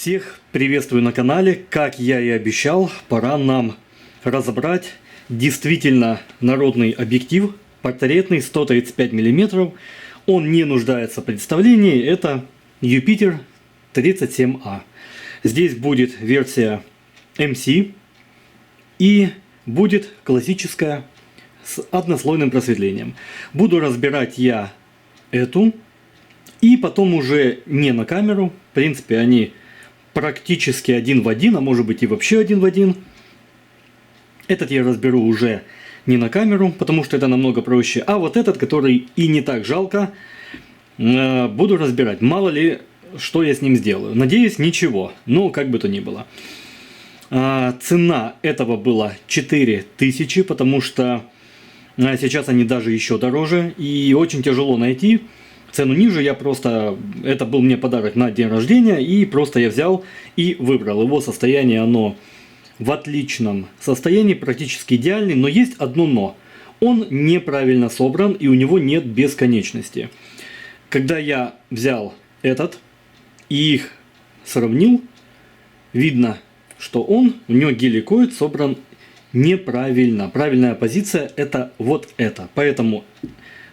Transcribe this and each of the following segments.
Всех приветствую на канале. Как я и обещал, пора нам разобрать действительно народный объектив, портретный 135 мм. Он не нуждается в представлении, это Юпитер 37А. Здесь будет версия MC и будет классическая с однослойным просветлением. Буду разбирать я эту и потом уже не на камеру. В принципе, они практически один в один, а может быть и вообще один в один. Этот я разберу уже не на камеру, потому что это намного проще. А вот этот, который и не так жалко, буду разбирать. Мало ли, что я с ним сделаю. Надеюсь, ничего. Но как бы то ни было. Цена этого была 4000, потому что сейчас они даже еще дороже. И очень тяжело найти. Цену ниже я просто... Это был мне подарок на день рождения. И просто я взял и выбрал. Его состояние, оно в отличном состоянии, практически идеальный. Но есть одно но. Он неправильно собран и у него нет бесконечности. Когда я взял этот и их сравнил, видно, что у него геликоид собран неправильно. Правильная позиция это вот это. Поэтому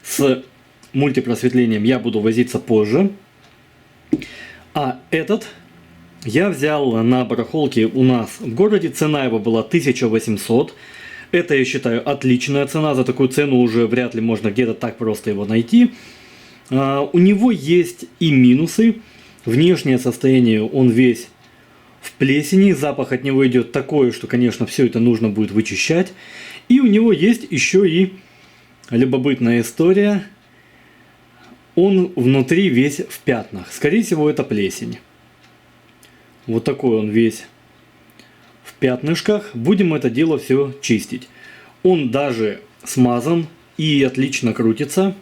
с мультипросветлением я буду возиться позже. А этот я взял на барахолке у нас в городе. Цена его была 1800. Это, я считаю, отличная цена. За такую цену уже вряд ли можно где-то так просто его найти. У него есть и минусы. Внешнее состояние, он весь в плесени. Запах от него идет такой, что, конечно, все это нужно будет вычищать. И у него есть еще и любопытная история. Он внутри весь в пятнах. Скорее всего, это плесень. Вот такой он весь в пятнышках. Будем это дело все чистить. Он даже смазан и отлично крутится.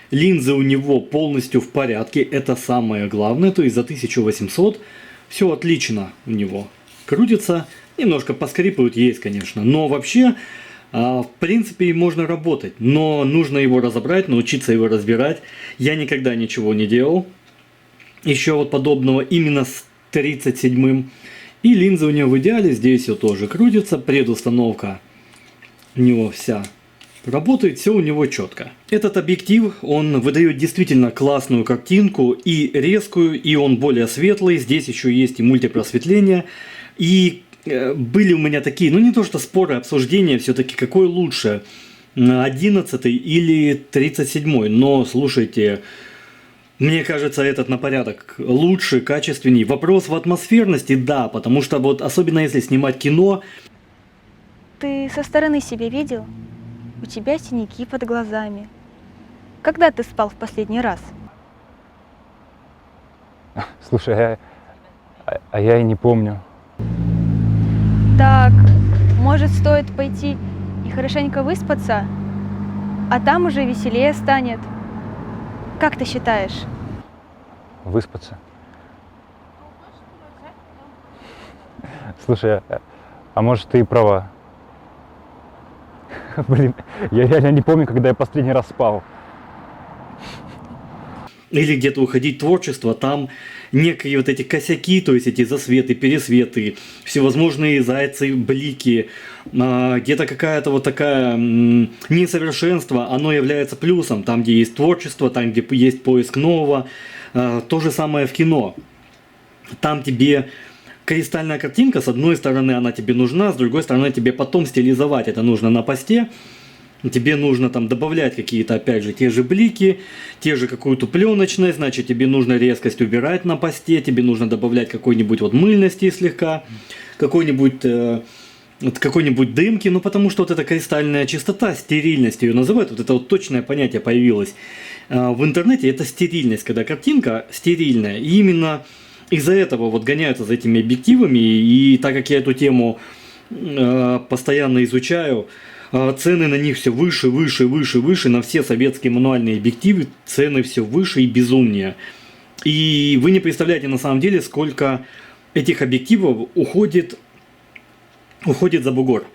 Линзы у него полностью в порядке. Это самое главное. То есть за 1800 все отлично у него крутится. Немножко поскрипывают, есть, конечно. Но вообще, в принципе, можно работать. Но нужно его разобрать, научиться его разбирать. Я никогда ничего не делал. Еще вот подобного именно с 37-м. И линзы у него в идеале. Здесь все тоже крутится. Предустановка у него вся работает, все у него четко. Этот объектив, он выдает действительно классную картинку и резкую, и он более светлый. Здесь еще есть и мультипросветление. И были у меня такие, ну не то что споры, обсуждения, все-таки какой лучше, 11 или 37. Но слушайте, мне кажется, этот на порядок лучше, качественней. Вопрос в атмосферности, да, потому что вот особенно если снимать кино. Ты со стороны себя видел? У тебя синяки под глазами. Когда ты спал в последний раз? Слушай, я и не помню. Так, может, стоит пойти и хорошенько выспаться, а там уже веселее станет. Как ты считаешь? Выспаться? Слушай, а может, ты и права. Блин, я реально не помню, когда я последний раз спал. Или где-то уходить в творчество, там некие вот эти косяки, то есть эти засветы, пересветы, всевозможные зайцы, блики, где-то какая-то вот такая несовершенство, оно является плюсом, там где есть творчество, там где есть поиск нового. То же самое в кино. Там тебе кристальная картинка, с одной стороны она тебе нужна, с другой стороны тебе потом стилизовать это нужно на посте. Тебе нужно там добавлять какие-то, опять же, те же блики, те же какую-то пленочность, значит, тебе нужно резкость убирать на посте, тебе нужно добавлять какой-нибудь вот мыльности слегка, какой-нибудь дымки, ну потому что вот эта кристальная чистота, стерильность ее называют, вот это вот точное понятие появилось в интернете, это стерильность, когда картинка стерильная, и именно из-за этого вот гоняются за этими объективами, и так как я эту тему постоянно изучаю, цены на них все выше, выше, выше, выше, на все советские мануальные объективы цены все выше и безумнее. И вы не представляете на самом деле, сколько этих объективов уходит за бугор.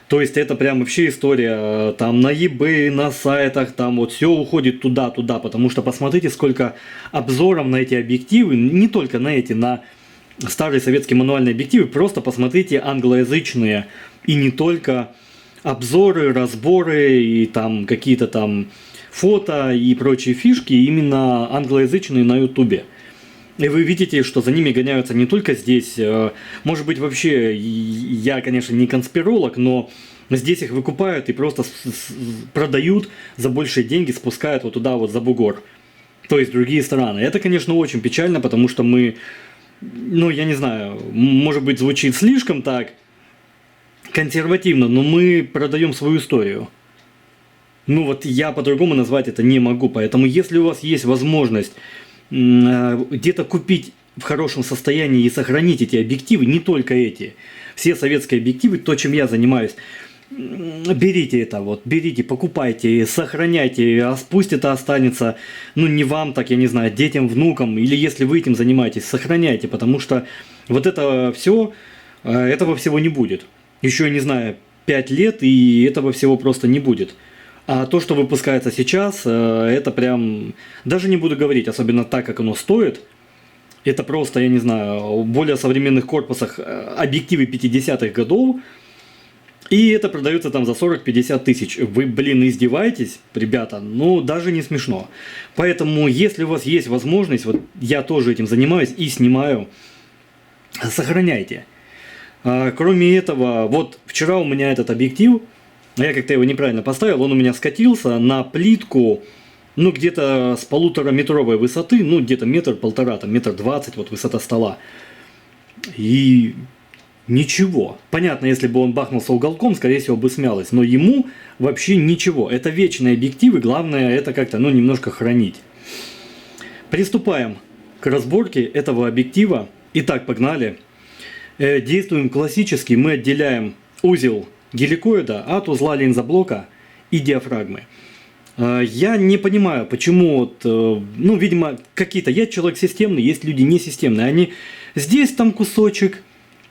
То есть это прям вообще история там на eBay, на сайтах, там вот все уходит туда, потому что посмотрите, сколько обзоров на эти объективы, не только на эти, на старые советские мануальные объективы, просто посмотрите англоязычные и не только обзоры, разборы и там какие-то там фото и прочие фишки именно англоязычные на ютубе. И вы видите, что за ними гоняются не только здесь. Может быть, вообще, я, конечно, не конспиролог, но здесь их выкупают и просто продают за большие деньги, спускают вот туда вот за бугор. То есть в другие страны. Это, конечно, очень печально, потому что мы, ну, я не знаю, может быть, звучит слишком так консервативно, но мы продаем свою историю. Ну вот я по-другому назвать это не могу. Поэтому если у вас есть возможность где-то купить в хорошем состоянии и сохранить эти объективы, не только эти, все советские объективы, то, чем я занимаюсь, берите это вот, берите, покупайте, сохраняйте, а пусть это останется, ну не вам, так я не знаю, детям, внукам, или если вы этим занимаетесь, сохраняйте, потому что вот это все, этого всего не будет. Еще, я не знаю, 5 лет, и этого всего просто не будет. А то, что выпускается сейчас, это прям, даже не буду говорить, особенно так, как оно стоит. Это просто, я не знаю, в более современных корпусах объективы 50-х годов. И это продается там за 40-50 тысяч. Вы, блин, издеваетесь, ребята? Ну, даже не смешно. Поэтому, если у вас есть возможность, вот я тоже этим занимаюсь и снимаю, сохраняйте. Кроме этого, вот вчера у меня этот объектив, я как-то его неправильно поставил, он у меня скатился на плитку, ну, где-то с 1,5-метровой высоты, ну, где-то 1,5 там 1,20 м, вот высота стола. И ничего. Понятно, если бы он бахнулся уголком, скорее всего, бы смялось, но ему вообще ничего. Это вечные объективы, главное это как-то, ну, немножко хранить. Приступаем к разборке этого объектива. Итак, погнали. Действуем классически, мы отделяем узел геликоида от узла линзоблока и диафрагмы. Я не понимаю, почему вот, ну, видимо, какие-то, я человек системный, есть люди не системные, они здесь там кусочек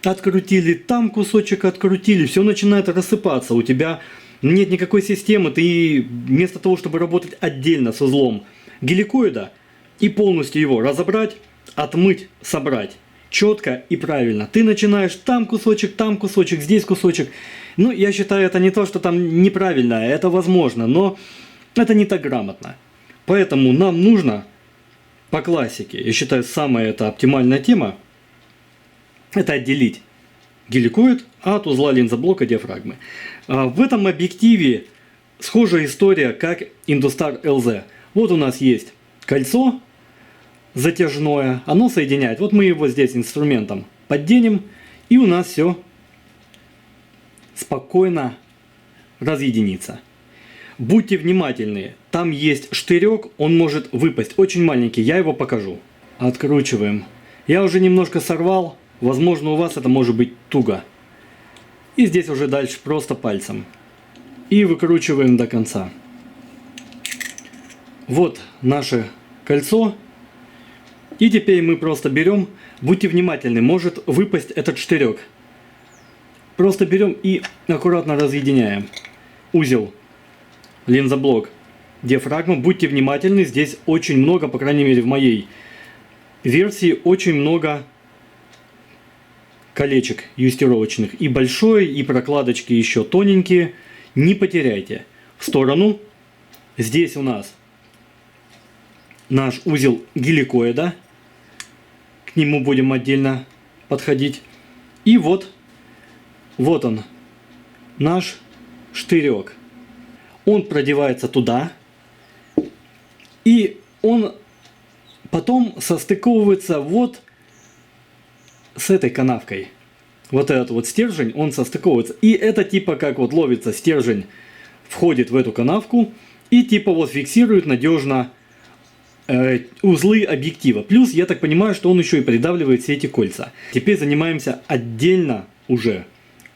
открутили, там кусочек открутили, все начинает рассыпаться, у тебя нет никакой системы, ты вместо того, чтобы работать отдельно с узлом геликоида и полностью его разобрать, отмыть, собрать, четко и правильно. Ты начинаешь там кусочек, здесь кусочек. Ну, я считаю, это не то, что там неправильно, это возможно, но это не так грамотно. Поэтому нам нужно по классике, я считаю, самая это оптимальная тема, это отделить геликоид от узла линзоблока диафрагмы. В этом объективе схожая история, как Industar LZ. Вот у нас есть кольцо затяжное, оно соединяет. Вот мы его здесь инструментом подденем, и у нас все спокойно разъединится. Будьте внимательны, там есть штырек, он может выпасть, очень маленький, я его покажу. Откручиваем. Я уже немножко сорвал, возможно, у вас это может быть туго. И здесь уже дальше просто пальцем. И выкручиваем до конца. Вот наше кольцо. И теперь мы просто берем, будьте внимательны, может выпасть этот штырек. Просто берем и аккуратно разъединяем узел, линзоблок, диафрагма. Будьте внимательны, здесь очень много, по крайней мере в моей версии, очень много колечек юстировочных. И большой, и прокладочки еще тоненькие. Не потеряйте. В сторону. Здесь у нас наш узел геликоида. К нему будем отдельно подходить. И вот он, наш штырек. Он продевается туда. И он потом состыковывается вот с этой канавкой. Вот этот вот стержень, он состыковывается. И это типа как вот ловится стержень, входит в эту канавку и типа вот фиксирует надежно узлы объектива. Плюс, я так понимаю, что он еще и придавливает все эти кольца. Теперь занимаемся отдельно уже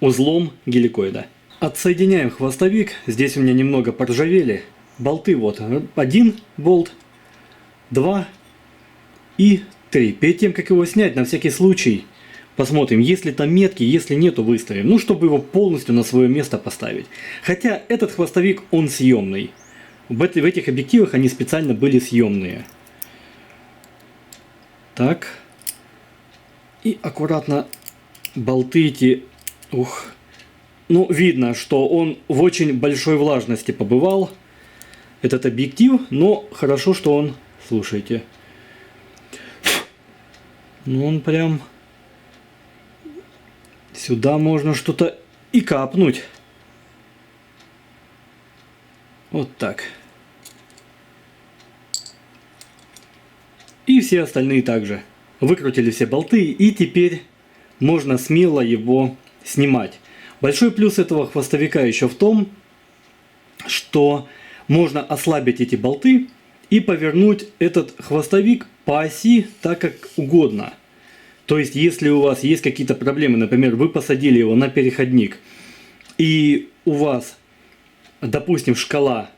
узлом геликоида. Отсоединяем хвостовик. Здесь у меня немного поржавели. Болты вот. 1 болт, 2 и 3. Перед тем, как его снять, на всякий случай посмотрим, есть ли там метки, если нету, выставим. Ну, чтобы его полностью на свое место поставить. Хотя этот хвостовик, он съемный. В этих объективах они специально были съемные. Так. И аккуратно болты эти, ну, видно, что он в очень большой влажности побывал, этот объектив, но хорошо, что он, слушайте, ну он прям, сюда можно что-то и капнуть. Вот так. И все остальные также. Выкрутили все болты, и теперь можно смело его снимать. Большой плюс этого хвостовика еще в том, что можно ослабить эти болты и повернуть этот хвостовик по оси так, как угодно. То есть, если у вас есть какие-то проблемы, например, вы посадили его на переходник, и у вас, допустим, шкала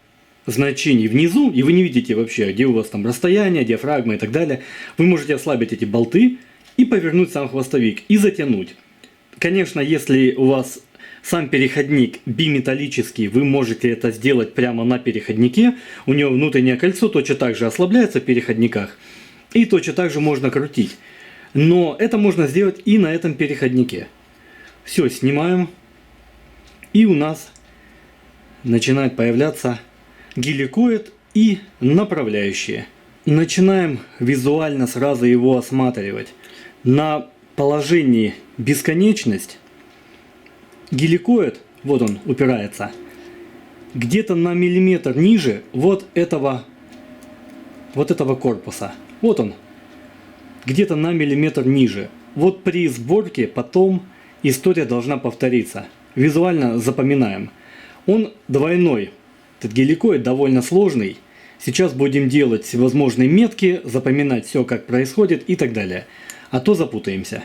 значений внизу, и вы не видите вообще, где у вас там расстояние, диафрагма и так далее, вы можете ослабить эти болты и повернуть сам хвостовик и затянуть. Конечно, если у вас сам переходник биметаллический, вы можете это сделать прямо на переходнике, у него внутреннее кольцо точно так же ослабляется в переходниках, и точно так же можно крутить. Но это можно сделать и на этом переходнике. Все, снимаем, и у нас начинает появляться геликоид и направляющие. Начинаем визуально сразу его осматривать. На положении бесконечность геликоид, вот он упирается, где-то на миллиметр ниже вот этого корпуса. Вот он, где-то на миллиметр ниже. Вот при сборке потом история должна повториться. Визуально запоминаем. Он двойной. Этот геликоид довольно сложный. Сейчас будем делать всевозможные метки, запоминать все, как происходит и так далее. А то запутаемся.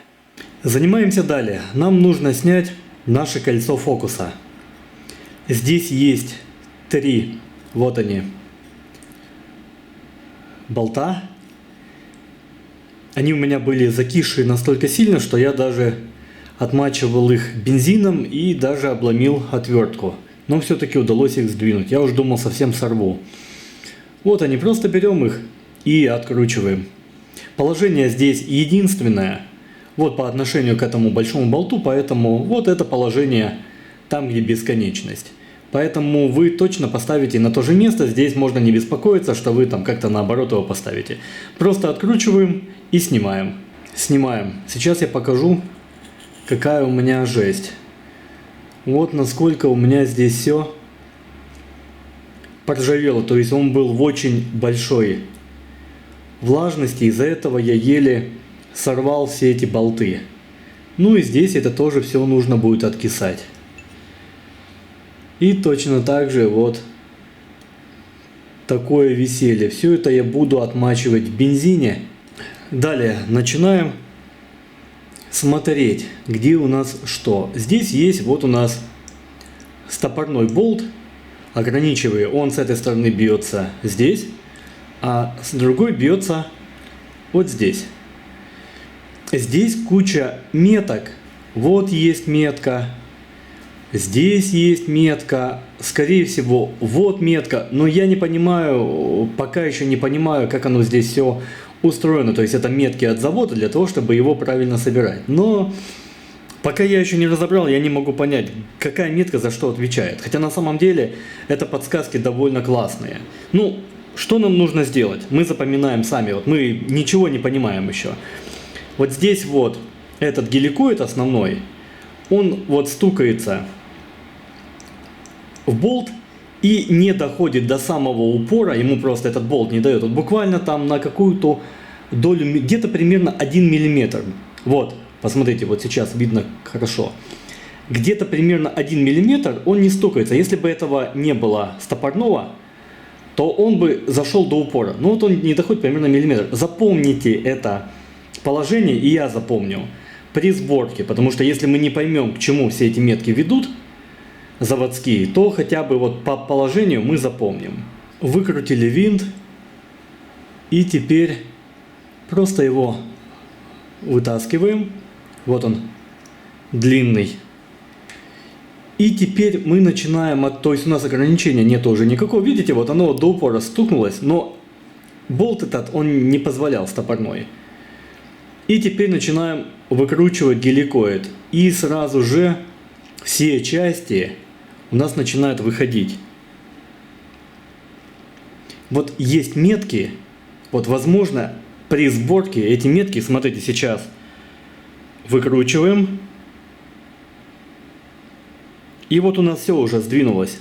Занимаемся далее. Нам нужно снять наше кольцо фокуса. Здесь есть 3, вот они, болта. Они у меня были закисшие настолько сильно, что я даже отмачивал их бензином и даже обломил отвертку. Но все-таки удалось их сдвинуть. Я уж думал, совсем сорву. Вот они, просто берем их и откручиваем. Положение здесь единственное. Вот по отношению к этому большому болту, поэтому вот это положение там, где бесконечность. Поэтому вы точно поставите на то же место. Здесь можно не беспокоиться, что вы там как-то наоборот его поставите. Просто откручиваем и снимаем. Снимаем. Сейчас я покажу, какая у меня жесть. Вот насколько у меня здесь все поржавело. То есть он был в очень большой влажности. Из-за этого я еле сорвал все эти болты. Ну и здесь это тоже все нужно будет откисать. И точно так же вот такое веселье. Все это я буду отмачивать в бензине. Далее начинаем смотреть, где у нас что. Здесь есть вот у нас стопорной болт, ограничивая. Он с этой стороны бьется здесь, а с другой бьется вот здесь. Здесь куча меток. Вот есть метка. Здесь есть метка. Скорее всего, вот метка. Но я не понимаю, пока еще не понимаю, как оно здесь все устроено. То есть это метки от завода для того, чтобы его правильно собирать. Но пока я еще не разобрал, я не могу понять, какая метка за что отвечает. Хотя на самом деле это подсказки довольно классные. Ну, что нам нужно сделать? Мы запоминаем сами. Вот мы ничего не понимаем еще. Вот здесь вот этот геликоид основной, он вот стукается в болт и не доходит до самого упора, ему просто этот болт не дает. Вот буквально там на какую-то долю, где-то примерно 1 миллиметр. Вот, посмотрите, вот сейчас видно хорошо. Где-то примерно 1 миллиметр он не стукается. Если бы этого не было стопорного, то он бы зашел до упора. Но вот он не доходит примерно миллиметр. Запомните это положение, и я запомню при сборке, потому что если мы не поймем, к чему все эти метки ведут, заводские, то хотя бы вот по положению мы запомним. Выкрутили винт, и теперь просто его вытаскиваем. Вот он, длинный. И теперь мы начинаем, то есть у нас ограничения нет уже никакого. Видите, вот оно до упора стукнулось, но болт этот он не позволял, стопорной. И теперь начинаем выкручивать геликоид. И сразу же все части у нас начинают выходить. Вот есть метки, вот возможно при сборке эти метки, смотрите, сейчас выкручиваем. И вот у нас все уже сдвинулось.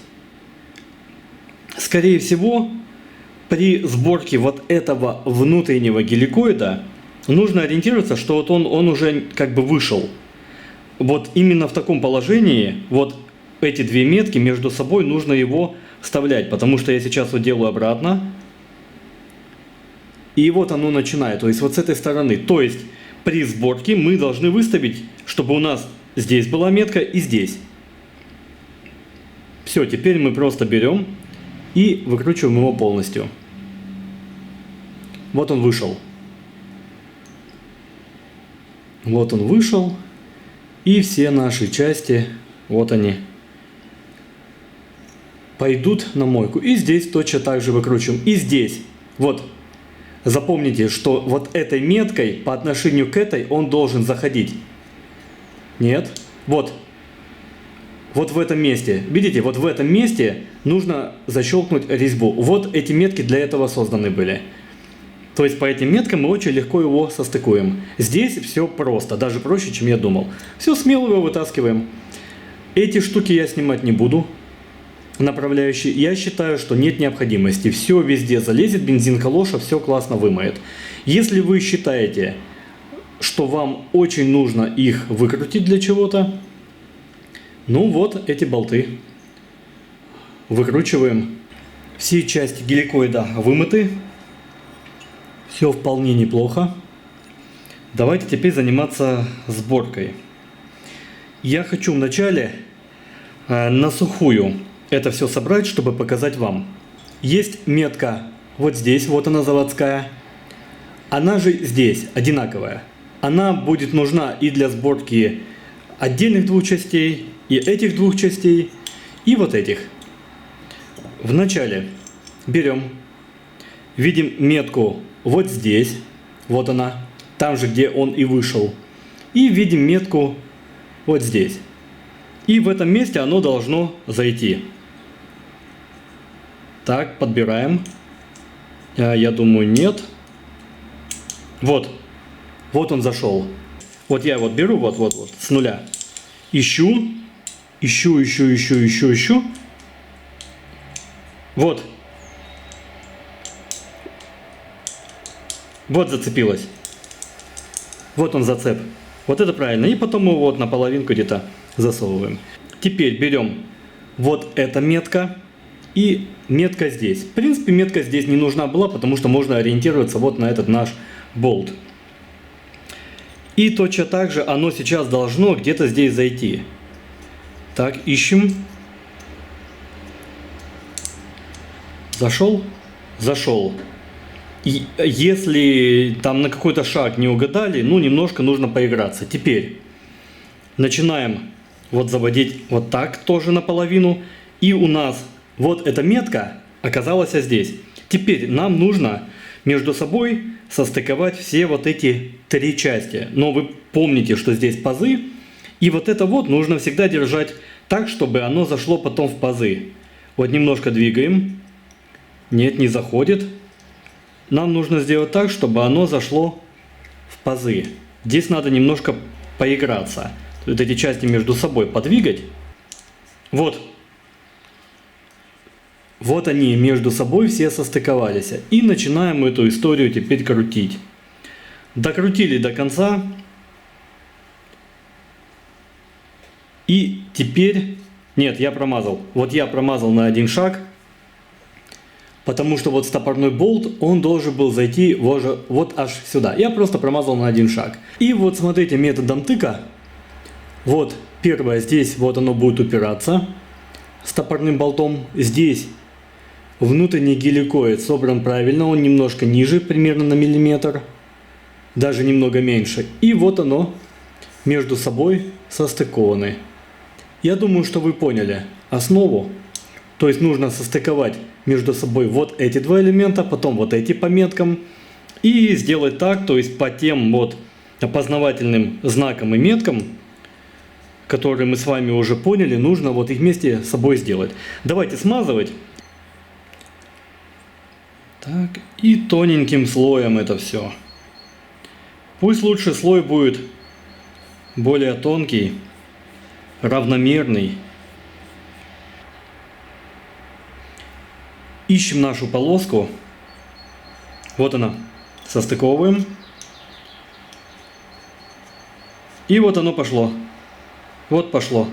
Скорее всего, при сборке вот этого внутреннего геликоида нужно ориентироваться, что вот он уже как бы вышел. Вот именно в таком положении вот эти две метки между собой нужно его вставлять, потому что я сейчас вот делаю обратно. И вот оно начинает, то есть вот с этой стороны. То есть при сборке мы должны выставить, чтобы у нас здесь была метка и здесь. Все, теперь мы просто берем и выкручиваем его полностью. Вот он вышел. Вот он вышел. И все наши части, вот они, пойдут на мойку. И здесь точно так же выкручиваем. И здесь, вот, запомните, что вот этой меткой по отношению к этой он должен заходить. Нет, вот. Вот в этом месте, видите, вот в этом месте нужно защелкнуть резьбу. Вот эти метки для этого созданы были. То есть по этим меткам мы очень легко его состыкуем. Здесь все просто, даже проще, чем я думал. Все, смело его вытаскиваем. Эти штуки я снимать не буду. Направляющие. Я считаю, что нет необходимости. Все везде залезет, бензин калоша, все классно вымоет. Если вы считаете, что вам очень нужно их выкрутить для чего-то, ну вот эти болты. Выкручиваем. Все части геликоида вымыты. Все вполне неплохо. Давайте теперь заниматься сборкой. Я хочу вначале на сухую это все собрать, чтобы показать вам. Есть метка вот здесь, вот она заводская. Она же здесь одинаковая. Она будет нужна и для сборки отдельных двух частей, и этих двух частей, и вот этих. Вначале берем, видим метку вот здесь, вот она, там же, где он и вышел. И видим метку вот здесь. И в этом месте оно должно зайти. Так, подбираем. Я думаю, нет. Вот. Вот он зашел. Вот я вот беру, вот, с нуля. Ищу. Вот. Вот зацепилось. Вот он зацеп. Вот это правильно. И потом мы вот наполовинку где-то засовываем. Теперь берем вот эта метка и метка здесь. В принципе, метка здесь не нужна была, потому что можно ориентироваться вот на этот наш болт. И точно так же оно сейчас должно где-то здесь зайти. Так, ищем. Зашел? Зашел. И если там на какой-то шаг не угадали, ну немножко нужно поиграться. Теперь начинаем вот заводить вот так тоже наполовину. И у нас вот эта метка оказалась здесь. Теперь нам нужно между собой состыковать все вот эти три части. Но вы помните, что здесь пазы. И вот это вот нужно всегда держать так, чтобы оно зашло потом в пазы. Вот немножко двигаем. Нет, не заходит. Нам нужно сделать так, чтобы оно зашло в пазы. Здесь надо немножко поиграться. Вот эти части между собой подвигать. Вот. Вот они между собой все состыковались. И начинаем эту историю теперь крутить. Докрутили до конца. И теперь... Нет, я промазал. Вот я промазал на один шаг. Потому что вот стопорной болт, он должен был зайти вот аж сюда. Я просто промазал на один шаг. И вот смотрите, методом тыка. Вот первое, здесь вот оно будет упираться стопорным болтом. Здесь внутренний геликоид собран правильно, он немножко ниже, примерно на миллиметр. Даже немного меньше. И вот оно между собой состыкованы. Я думаю, что вы поняли основу. То есть нужно состыковать между собой вот эти два элемента, потом вот эти по меткам. И сделать так, то есть по тем вот опознавательным знакам и меткам, которые мы с вами уже поняли, нужно вот их вместе с собой сделать. Давайте смазывать. Так, и тоненьким слоем это все. Пусть лучше слой будет более тонкий, равномерный. Ищем нашу полоску. Вот она. Состыковываем. И вот оно пошло. Вот пошло.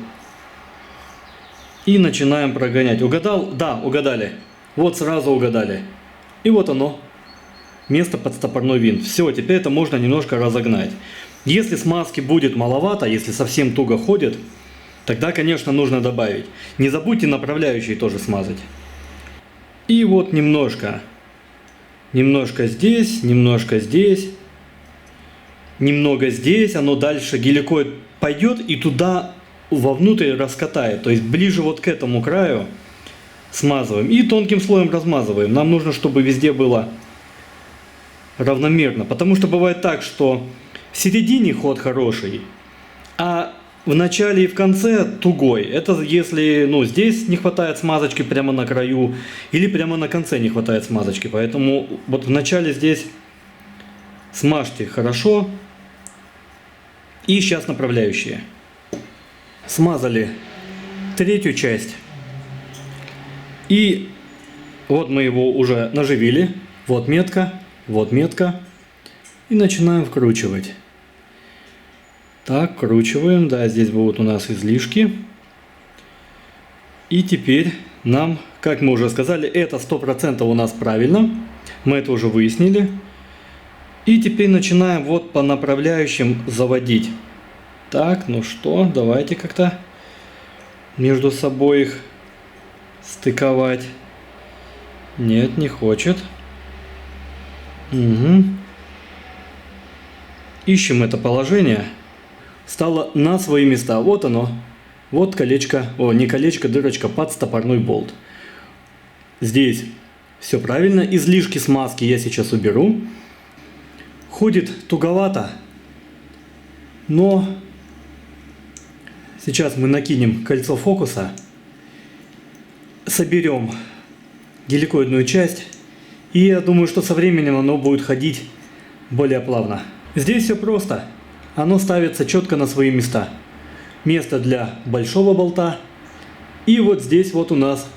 И начинаем прогонять. Угадал? Да, угадали. Вот сразу угадали. И вот оно. Место под стопорной винт. Все, теперь это можно немножко разогнать. Если смазки будет маловато, если совсем туго ходит, тогда, конечно, нужно добавить. Не забудьте направляющие тоже смазать. И вот немножко. Немножко здесь, немножко здесь. Немного здесь. Оно дальше геликоид пойдет и туда вовнутрь раскатает. То есть ближе вот к этому краю смазываем. И тонким слоем размазываем. Нам нужно, чтобы везде было равномерно. Потому что бывает так, что в середине ход хороший, а в начале и в конце тугой. Это если здесь не хватает смазочки прямо на краю, или прямо на конце не хватает смазочки. Поэтому вот в начале здесь смажьте хорошо. И сейчас направляющие. Смазали третью часть. И вот мы его уже наживили. Вот метка, вот метка. И начинаем вкручивать. Так, вкручиваем. Да, здесь будут у нас излишки. И теперь нам, как мы уже сказали, это 100% у нас правильно. Мы это уже выяснили. И теперь начинаем вот по направляющим заводить. Так, ну что, давайте как-то между собой их стыковать. Нет, не хочет. Угу. Ищем это положение. Стало на свои места. Вот оно. Вот колечко, не колечко, дырочка под стопорной болт. Здесь все правильно. Излишки смазки я сейчас уберу. Ходит туговато, но сейчас мы накинем кольцо фокуса, соберем геликоидную часть, и я думаю, что со временем оно будет ходить более плавно. Здесь все просто. Оно ставится четко на свои места. Место для большого болта. И вот здесь вот у нас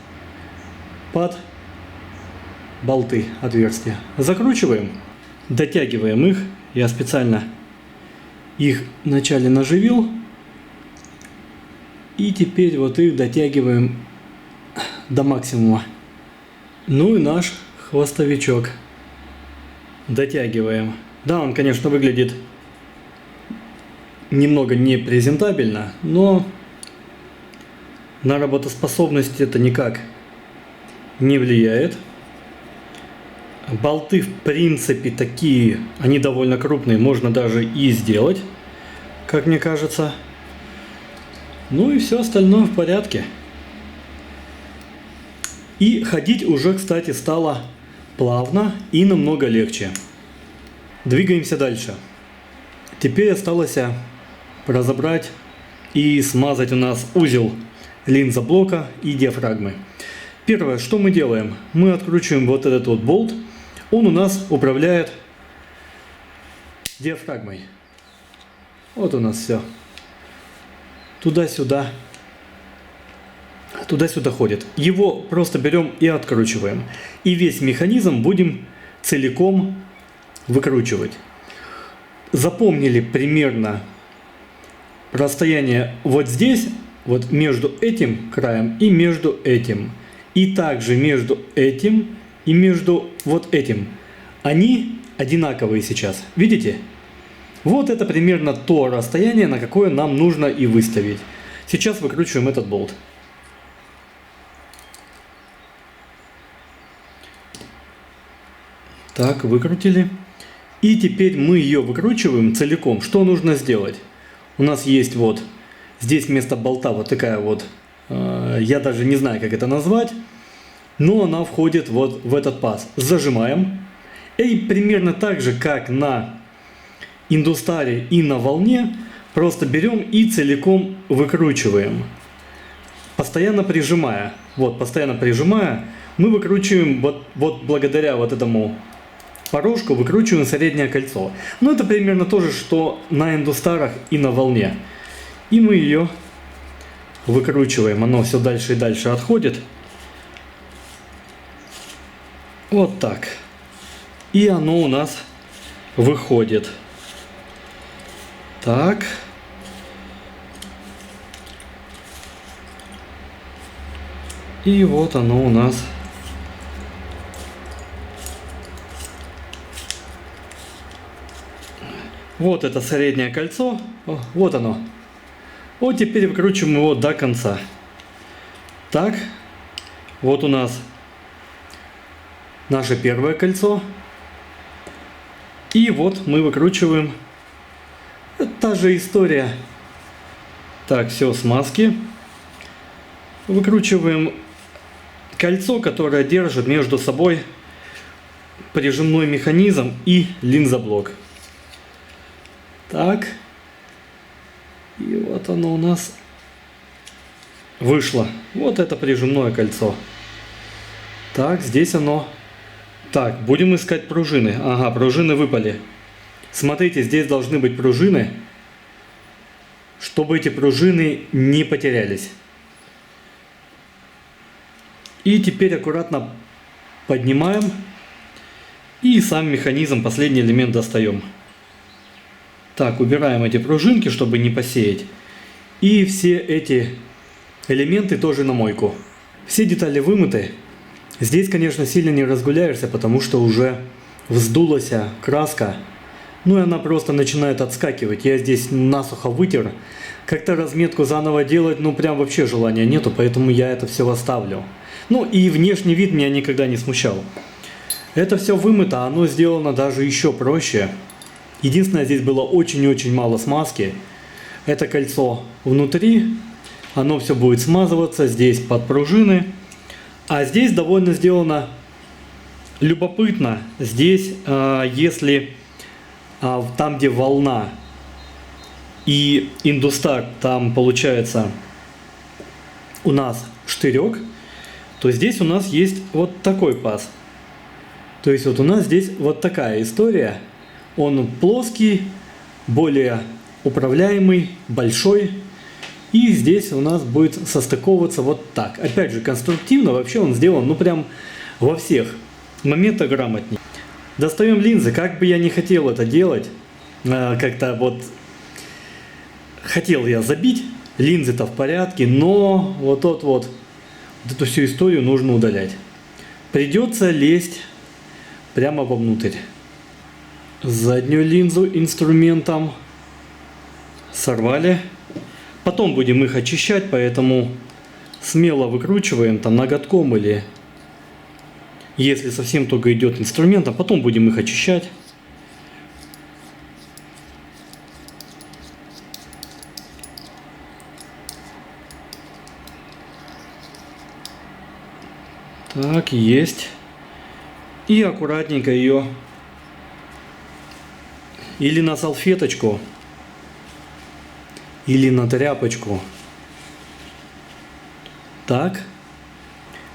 под болты отверстия. Закручиваем. Дотягиваем их. Я специально их вначале наживил. И теперь вот их дотягиваем до максимума. Ну и наш хвостовичок. Дотягиваем. Да, он, конечно, выглядит немного непрезентабельно, но на работоспособность это никак не влияет. Болты, в принципе, такие, они довольно крупные, можно даже и сделать, как мне кажется. Ну и все остальное в порядке. И ходить уже, кстати, стало плавно и намного легче. Двигаемся дальше. Теперь осталось разобрать и смазать у нас узел линзоблока и диафрагмы. Первое, что мы делаем? Мы откручиваем вот этот вот болт. Он у нас управляет диафрагмой. Вот у нас все. Туда-сюда. Туда-сюда ходит. Его просто берем и откручиваем. И весь механизм будем целиком выкручивать. Запомнили примерно расстояние вот здесь, вот между этим краем и между этим. И также между этим и между вот этим. Они одинаковые сейчас. Видите? Вот это примерно то расстояние, на какое нам нужно и выставить. Сейчас выкручиваем этот болт. Так, выкрутили. И теперь мы ее выкручиваем целиком. Что нужно сделать? У нас есть вот здесь вместо болта вот такая вот, я даже не знаю, как это назвать, но она входит вот в этот паз. Зажимаем. И примерно так же, как на индустаре и на волне просто берем и целиком выкручиваем. Постоянно прижимая. Вот, постоянно прижимая, мы выкручиваем, вот благодаря вот этому порожку, выкручиваем среднее кольцо. Ну, это примерно то же, что на индустарах и на волне. И мы ее выкручиваем. Оно все дальше и дальше отходит. Вот так. И оно у нас выходит. Так. И вот оно у нас. Вот это среднее кольцо. О, вот оно. Вот теперь выкручиваем его до конца. Так. Вот у нас наше первое кольцо. И вот мы выкручиваем. Это та же история. Так, все, смазки. Выкручиваем кольцо, которое держит между собой прижимной механизм и линзоблок. Так. И вот оно у нас вышло. Вот это прижимное кольцо. Так, здесь оно. Так, будем искать пружины. Ага, пружины выпали. Смотрите, здесь должны быть пружины, чтобы эти пружины не потерялись. И теперь аккуратно поднимаем. И сам механизм, последний элемент достаем. Так, убираем эти пружинки, чтобы не посеять. И все эти элементы тоже на мойку. Все детали вымыты. Здесь, конечно, сильно не разгуляешься, потому что уже вздулась краска. Ну и она просто начинает отскакивать. Я здесь насухо вытер. Как-то разметку заново делать, ну прям вообще желания нету, поэтому я это все оставлю. Ну и внешний вид меня никогда не смущал. Это все вымыто, оно сделано даже еще проще. Единственное, здесь было очень-очень мало смазки. Это кольцо внутри, оно все будет смазываться здесь под пружины. А здесь довольно сделано любопытно. Здесь, если там, где волна и индустар, там получается у нас штырек, то здесь у нас есть вот такой паз. То есть вот у нас здесь вот такая история. Он плоский, более управляемый, большой. И здесь у нас будет состыковываться вот так. Опять же, конструктивно вообще он сделан, ну прям во всех моментах грамотнее. Достаем линзы. Как бы я не хотел это делать, как-то вот хотел я забить, линзы-то в порядке, но вот эту всю историю нужно удалять. Придется лезть прямо вовнутрь. Заднюю линзу инструментом сорвали. Потом будем их очищать, поэтому смело выкручиваем там ноготком или если совсем туго идет инструментом, потом будем их очищать. Так, есть. И аккуратненько ее или на салфеточку, или на тряпочку. Так.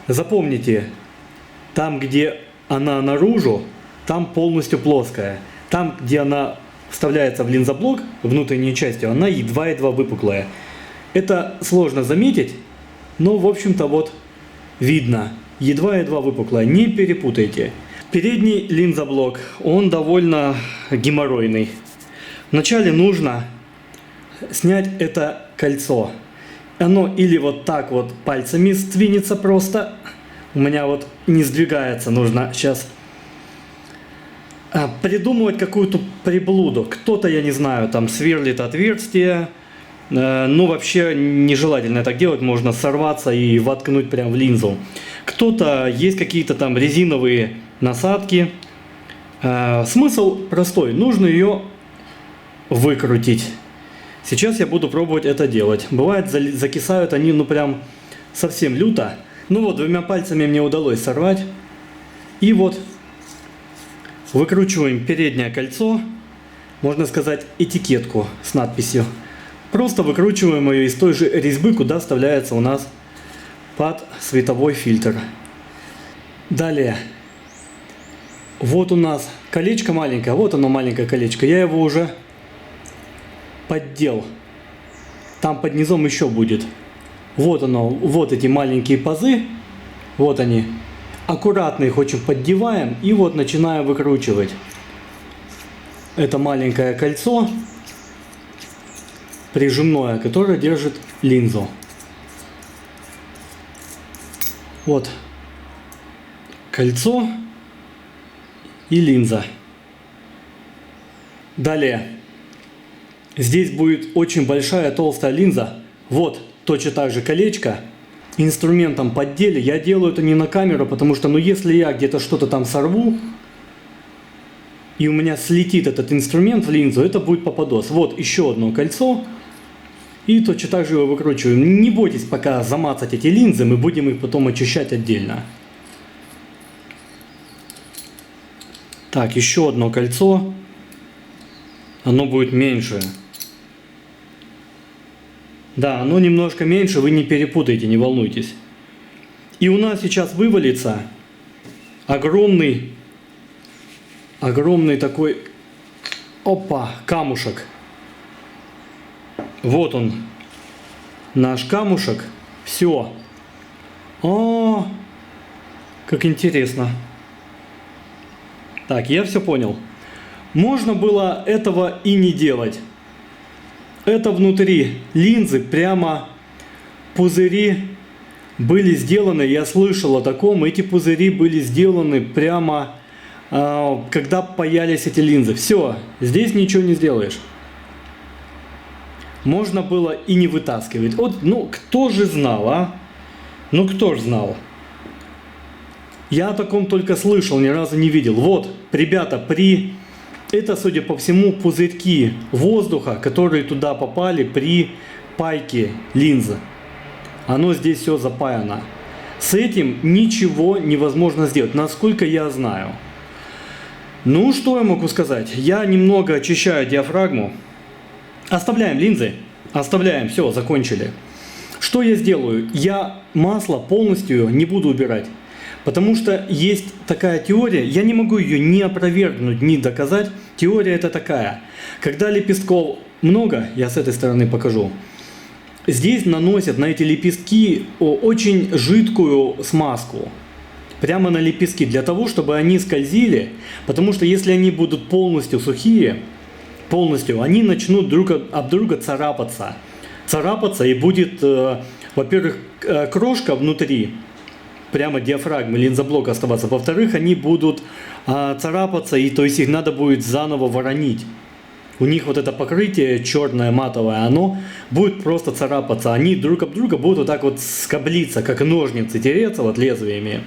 Запомните, там, где она наружу, там полностью плоская. Там, где она вставляется в линзоблок, внутренней частью, она едва-едва выпуклая. Это сложно заметить, но, в общем-то, вот видно. Едва-едва выпуклая. Не перепутайте. Передний линзоблок, он довольно геморройный. Вначале нужно снять это кольцо. Оно или вот так вот пальцами сдвинется просто. У меня вот не сдвигается. Нужно сейчас придумывать какую-то приблуду. Кто-то, я не знаю, там сверлит отверстие. Ну, вообще нежелательно так делать. Можно сорваться и воткнуть прямо в линзу. Кто-то, есть какие-то там резиновые насадки. Смысл простой. Нужно ее выкрутить. Сейчас я буду пробовать это делать. Бывает, закисают они, ну, прям совсем люто. Ну вот, двумя пальцами мне удалось сорвать. И вот выкручиваем переднее кольцо. можно сказать, этикетку с надписью. Просто выкручиваем ее из той же резьбы, куда вставляется у нас под световой фильтр. Далее. Вот у нас колечко маленькое. Вот оно, маленькое колечко. Я его уже поддел. Там под низом еще будет. Вот оно, вот эти маленькие пазы. Вот они. Аккуратно их очень поддеваем и вот начинаем выкручивать. Это маленькое кольцо прижимное, которое держит линзу. Вот кольцо и линза. Далее. Здесь будет очень большая толстая линза. Вот точно так же колечко. Инструментом поддели. Я делаю это не на камеру, потому что, ну, если я где-то что-то там сорву, и у меня слетит этот инструмент в линзу, это будет попадос. Вот еще одно кольцо. И точно так же его выкручиваем. Не бойтесь пока замацать эти линзы, мы будем их потом очищать отдельно. Так, еще одно кольцо. Оно будет меньше. Да, оно немножко меньше, вы не перепутайте, не волнуйтесь. И у нас сейчас вывалится огромный такой, камушек. Вот он, наш камушек. Все. О, как интересно. Так, я все понял. Можно было этого и не делать. Это внутри линзы прямо пузыри были сделаны, я слышал о таком, эти пузыри были сделаны прямо, когда паялись эти линзы. Все, здесь ничего не сделаешь. Можно было и не вытаскивать. Вот, ну, кто же знал, а? Ну, кто же знал? Я о таком только слышал, ни разу не видел. Вот, ребята, это, судя по всему, пузырьки воздуха, которые туда попали при пайке линзы. Оно здесь все запаяно. С этим ничего невозможно сделать, насколько я знаю. Ну, что я могу сказать? Я немного очищаю диафрагму. Оставляем линзы. Оставляем, все, закончили. Что я сделаю? Я масло полностью не буду убирать. Потому что есть такая теория, я не могу ее ни опровергнуть, ни доказать. Теория это такая. Когда лепестков много, я с этой стороны покажу, здесь наносят на эти лепестки очень жидкую смазку. Прямо на лепестки, для того, чтобы они скользили. Потому что если они будут полностью сухие, они начнут друг об друга царапаться. Царапаться, и будет, во-первых, крошка внутри, прямо диафрагмы, линзоблока оставаться. Во-вторых, они будут царапаться, и то есть их надо будет заново воронить. У них вот это покрытие черное, матовое, оно будет просто царапаться. Они друг об друга будут вот так вот скоблиться, как ножницы, тереться вот лезвиями.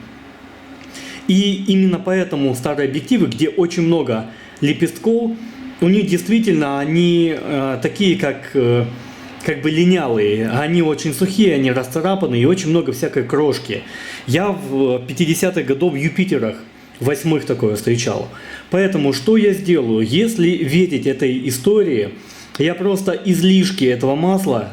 И именно поэтому старые объективы, где очень много лепестков, у них действительно они такие, как бы линялые, они очень сухие, они расцарапаны и очень много всякой крошки. Я в 50-х годах в Юпитерах 8-х такое встречал. Поэтому что я сделаю? Если верить этой истории, я просто излишки этого масла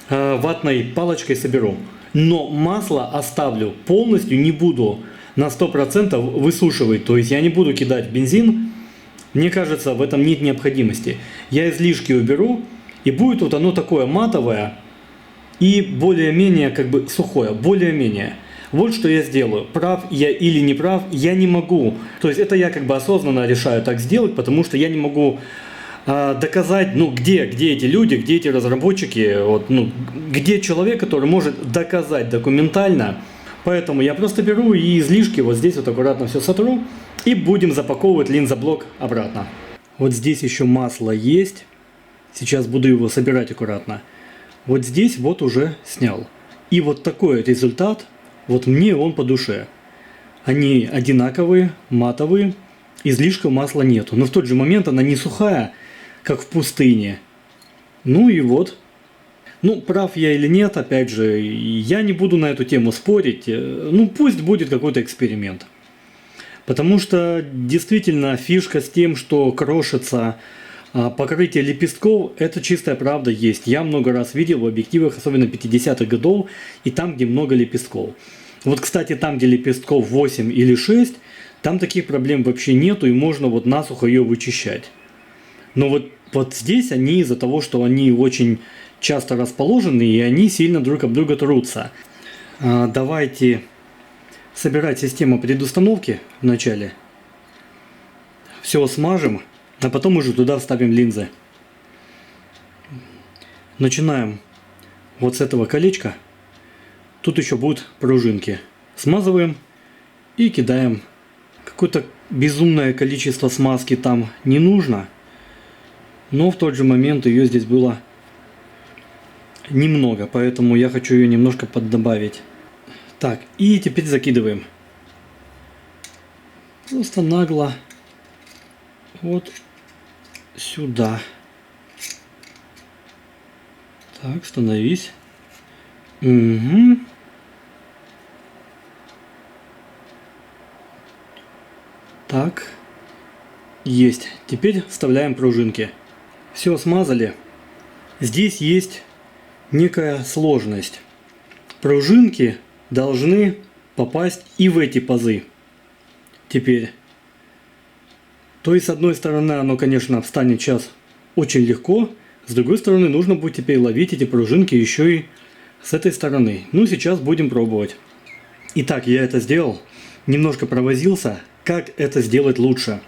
ватной палочкой соберу. Но масло оставлю полностью, не буду на 100% высушивать. То есть я не буду кидать бензин. Мне кажется, в этом нет необходимости. Я излишки уберу. И будет вот оно такое матовое и более-менее как бы сухое, более-менее. Вот что я сделаю. Прав я или не прав, я не могу. То есть это я как бы осознанно решаю так сделать, потому что я не могу доказать, ну где эти люди, где эти разработчики, вот, ну, где человек, который может доказать документально. Поэтому я просто беру и излишки вот здесь вот аккуратно все сотру и будем запаковывать линзоблок обратно. Вот здесь еще масло есть. Сейчас буду его собирать аккуратно. Вот здесь вот уже снял. И вот такой результат, вот мне он по душе. Они одинаковые, матовые, излишков масла нету. Но в тот же момент она не сухая, как в пустыне. Ну и вот. Ну, прав я или нет, опять же, я не буду на эту тему спорить. Ну, пусть будет какой-то эксперимент. Потому что действительно фишка с тем, что крошится покрытие лепестков, это чистая правда есть. Я много раз видел в объективах, особенно 50-х годов, и там, где много лепестков. Вот, кстати, там, где лепестков 8 или 6, там таких проблем вообще нету, и можно вот насухо ее вычищать. Но вот здесь они из-за того, что они очень часто расположены, и они сильно друг об друга трутся. Давайте собирать систему предустановки вначале. Все смажем, а потом уже туда вставим линзы. Начинаем вот с этого колечка. Тут еще будут пружинки. Смазываем и кидаем. Какое-то безумное количество смазки там не нужно. Но в тот же момент ее здесь было немного, поэтому я хочу ее немножко поддобавить. Так, и теперь закидываем. Просто нагло вот сюда. Так, становись. Угу. Так. Есть. Теперь вставляем пружинки. Все смазали. Здесь есть некая сложность. Пружинки должны попасть и в эти пазы. Теперь. То есть, с одной стороны, оно, конечно, встанет сейчас очень легко. С другой стороны, нужно будет теперь ловить эти пружинки еще и с этой стороны. Ну, сейчас будем пробовать. Итак, я это сделал. Немножко провозился. Как это сделать лучше?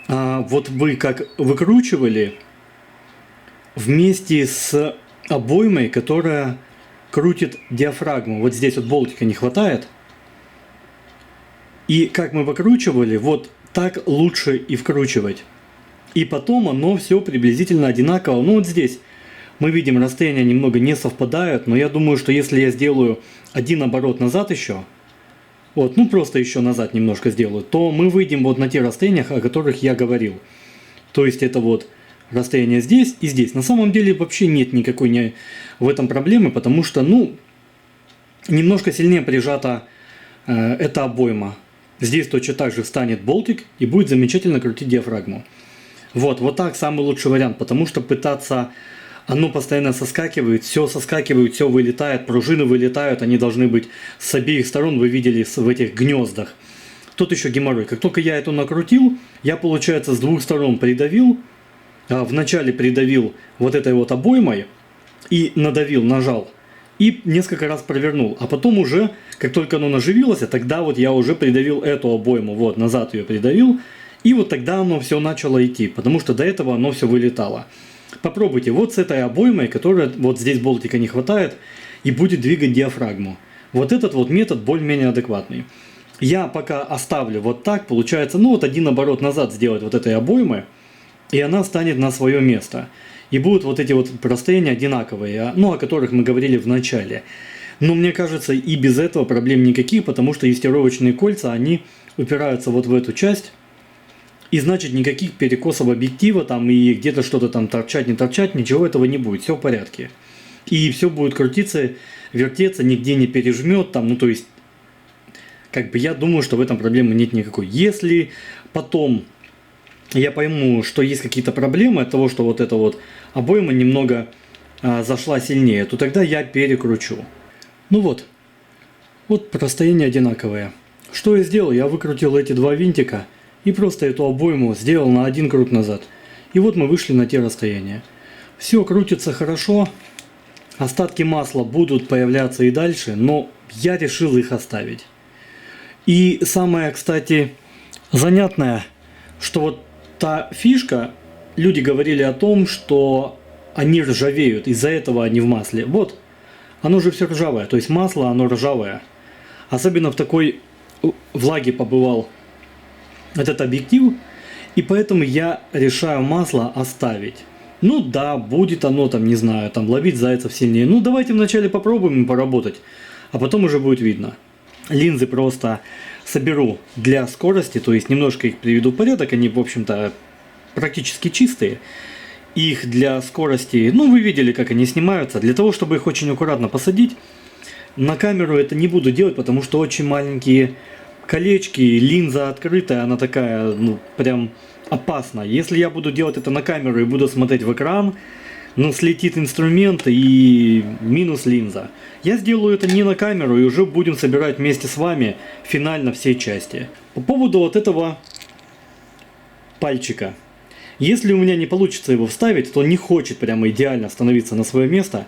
Вот вы как выкручивали вместе с обоймой, которая крутит диафрагму. Вот здесь вот болтика не хватает. И как мы выкручивали, вот так лучше и вкручивать. И потом оно все приблизительно одинаково. Ну вот здесь мы видим, расстояния немного не совпадают, но я думаю, что если я сделаю один оборот назад еще, вот, ну просто еще назад немножко сделаю, то мы выйдем вот на те расстояния, о которых я говорил. То есть это вот расстояние здесь и здесь. На самом деле вообще нет никакой в этом проблемы, потому что, ну, немножко сильнее прижата эта обойма. Здесь точно так же встанет болтик и будет замечательно крутить диафрагму. Вот так самый лучший вариант, потому что пытаться, оно постоянно соскакивает, все вылетает, пружины вылетают, они должны быть с обеих сторон, вы видели в этих гнездах. Тут еще геморрой. Как только я это накрутил, я, получается, с двух сторон придавил, вначале придавил вот этой вот обоймой и надавил, нажал. И несколько раз провернул. А потом уже, как только оно наживилось, тогда вот я уже придавил эту обойму. Вот, назад ее придавил. И вот тогда оно все начало идти. Потому что до этого оно все вылетало. Попробуйте вот с этой обоймой, которая вот здесь болтика не хватает, и будет двигать диафрагму. Вот этот вот метод более-менее адекватный. Я пока оставлю вот так. Получается, ну вот один оборот назад сделать вот этой обоймы. И она станет на свое место. И будут вот эти вот расстояния одинаковые, ну, о которых мы говорили в начале. Но мне кажется, и без этого проблем никаких, потому что юстировочные кольца, они упираются вот в эту часть. И значит, никаких перекосов объектива там и где-то что-то там торчать, не торчать, ничего этого не будет, все в порядке. И все будет крутиться, вертеться, нигде не пережмет там, ну, то есть, как бы я думаю, что в этом проблемы нет никакой. Если потом я пойму, что есть какие-то проблемы от того, что вот эта вот обойма немного зашла сильнее, то тогда я перекручу. Ну вот расстояние одинаковое. Что я сделал? Я выкрутил эти два винтика и просто эту обойму сделал на один круг назад. И вот мы вышли на те расстояния. Все крутится хорошо. Остатки масла будут появляться и дальше, но я решил их оставить. И самое, кстати, занятное, что вот та фишка, люди говорили о том, что они ржавеют, из-за этого они в масле. Вот, оно же все ржавое, то есть масло, оно ржавое. Особенно в такой влаге побывал этот объектив, и поэтому я решаю масло оставить. Ну да, будет оно там, не знаю, там ловить зайцев сильнее. Ну давайте вначале попробуем поработать, а потом уже будет видно. Линзы просто соберу для скорости, то есть немножко их приведу в порядок, они, в общем-то, практически чистые. Их для скорости, ну, вы видели, как они снимаются. Для того, чтобы их очень аккуратно посадить, на камеру это не буду делать, потому что очень маленькие колечки, линза открытая, она такая, ну, прям опасно. Если я буду делать это на камеру и буду смотреть в экран, ну, слетит инструмент и минус линза. Я сделаю это не на камеру и уже будем собирать вместе с вами финально все части. По поводу вот этого пальчика. Если у меня не получится его вставить, то не хочет прямо идеально становиться на свое место.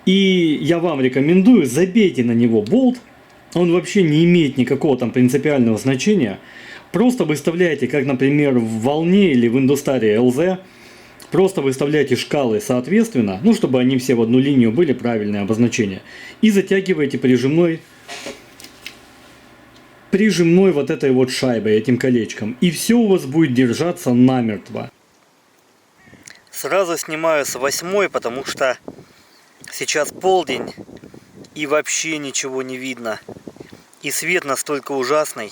И я вам рекомендую, забейте на него болт. Он вообще не имеет никакого там принципиального значения. Просто выставляйте, как, например, в Волне или в Индустаре LZ. Просто выставляйте шкалы соответственно, ну, чтобы они все в одну линию были, правильные обозначения. И затягиваете прижимной вот этой вот шайбой, этим колечком. И все у вас будет держаться намертво. Сразу снимаю с 8, потому что сейчас полдень и вообще ничего не видно. И свет настолько ужасный.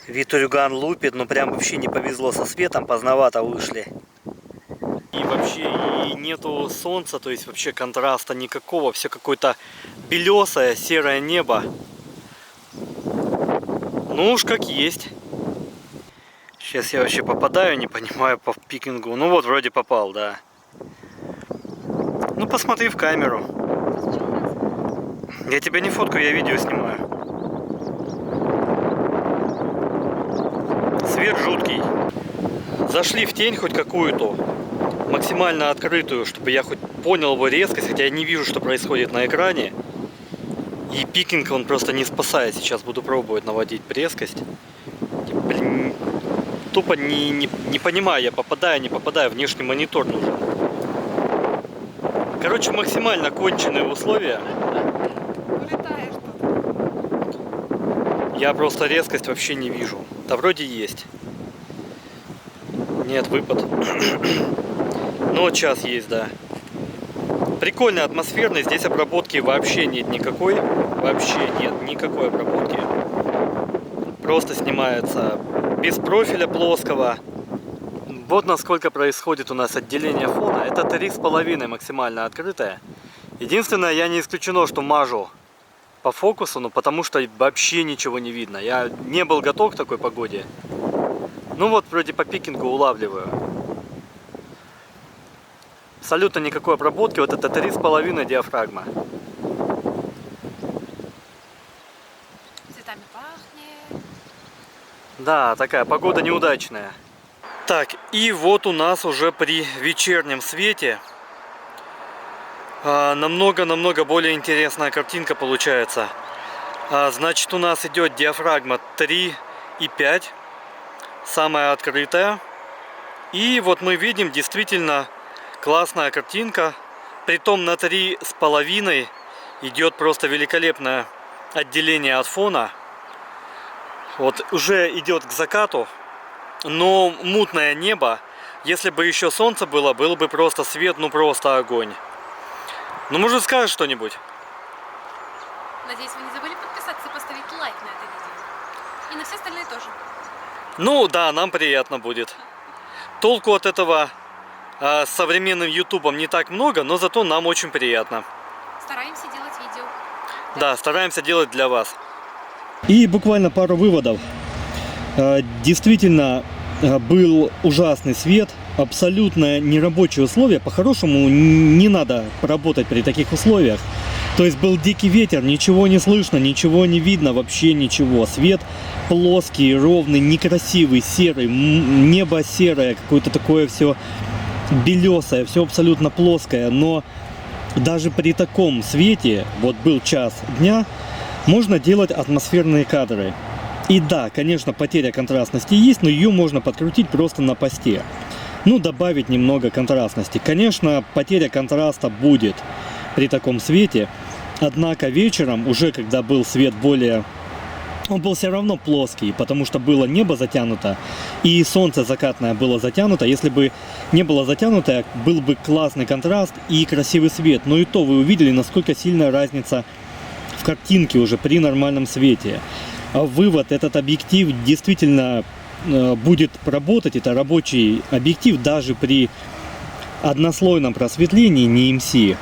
Витрюган лупит, но прям вообще не повезло со светом, поздновато вышли. И вообще и нету солнца, то есть вообще контраста никакого, все какое-то белесое, серое небо. Ну уж как есть. Сейчас я вообще попадаю, не понимаю по пикингу. Ну вот вроде попал, да. Ну посмотри в камеру. Я тебя не фоткаю, я видео снимаю. Свет жуткий. Зашли в тень хоть какую-то, максимально открытую, чтобы я хоть понял его резкость, хотя я не вижу, что происходит на экране. И пикинг он просто не спасает. Сейчас буду пробовать наводить резкость. Блин, тупо не понимаю, я попадаю, не попадаю, внешний монитор нужен. Короче, максимально конченые условия. Я просто резкость вообще не вижу. Да вроде есть. Нет, выпад. Ну вот сейчас есть, да. Прикольно, атмосферный. Здесь обработки вообще нет никакой. Вообще нет никакой обработки. Просто снимается без профиля плоского. Вот насколько происходит у нас отделение фона. Это 3,5 максимально открытое. Единственное, я не исключено, что мажу по фокусу, но потому что вообще ничего не видно. Я не был готов к такой погоде. Ну вот вроде по пикингу улавливаю. Абсолютно никакой обработки. Вот это 3,5 диафрагма. Цветами пахнет. Да, такая погода неудачная. Так, и вот у нас уже при вечернем свете намного более интересная картинка получается. Значит, у нас идет диафрагма 3,5, самая открытая. И вот мы видим действительно классная картинка. Притом на 3,5 идет просто великолепное отделение от фона. Вот уже идет к закату, но мутное небо. Если бы еще солнце было, было бы просто свет, ну просто огонь. Ну, может, скажешь что-нибудь? Надеюсь, вы не забыли подписаться и поставить лайк на это видео. И на все остальные тоже. Ну, да, нам приятно будет. Толку от этого с современным ютубом не так много, но зато нам очень приятно. Стараемся делать видео. Да, стараемся делать для вас. И буквально пару выводов. Действительно, был ужасный свет, абсолютно нерабочие условия. По-хорошему не надо работать при таких условиях. То есть был дикий ветер, ничего не слышно, ничего не видно, вообще ничего. Свет плоский, ровный, некрасивый, серый, небо серое, какое-то такое все белесое, все абсолютно плоское. Но даже при таком свете, вот был час дня, можно делать атмосферные кадры. И да, конечно, потеря контрастности есть, но ее можно подкрутить просто на посте. Ну, добавить немного контрастности. Конечно, потеря контраста будет при таком свете. Однако вечером, уже когда был свет более... Он был все равно плоский, потому что было небо затянуто, и солнце закатное было затянуто. Если бы не было затянуто, был бы классный контраст и красивый свет. Но и то вы увидели, насколько сильная разница в картинке уже при нормальном свете. Вывод: этот объектив действительно будет работать, это рабочий объектив даже при однослойном просветлении, не MC,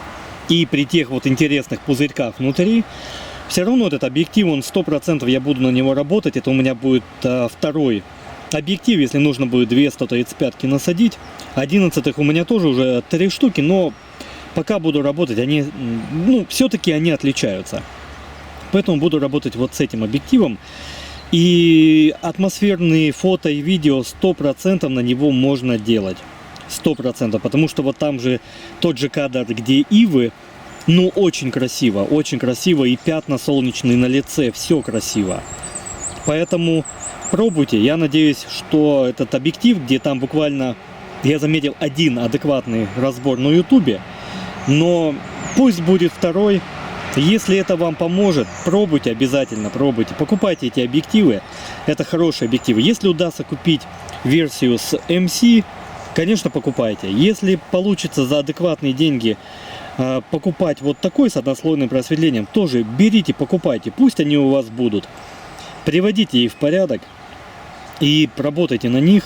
и при тех вот интересных пузырьках внутри. все равно этот объектив, он 100% я буду на него работать. Это у меня будет второй объектив, если нужно будет 2 135 насадить. 11 у меня тоже уже 3 штуки, но пока буду работать, они, ну, все-таки они отличаются. Поэтому буду работать вот с этим объективом. И атмосферные фото и видео 100% на него можно делать. 100%. Потому что вот там же тот же кадр, где ивы, ну, очень красиво, и пятна солнечные на лице, все красиво. Поэтому пробуйте. Я надеюсь, что этот объектив, где там буквально, я заметил, один адекватный разбор на ютубе, но пусть будет второй. Если это вам поможет, пробуйте, обязательно пробуйте. Покупайте эти объективы, это хорошие объективы. Если удастся купить версию с MC, конечно, покупайте. Если получится за адекватные деньги покупать вот такой с однослойным просветлением, тоже берите, покупайте, пусть они у вас будут. Приводите их в порядок и работайте на них.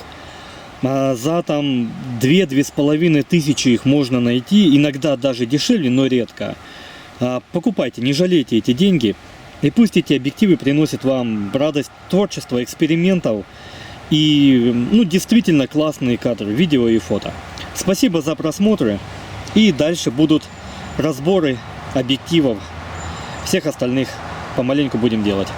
За там 2-2,5 тысячи их можно найти, иногда даже дешевле, но редко. Покупайте, не жалейте эти деньги, и пусть эти объективы приносят вам радость творчества, экспериментов и, ну, действительно классные кадры, видео и фото. Спасибо за просмотры, и дальше будут разборы объективов, всех остальных помаленьку будем делать.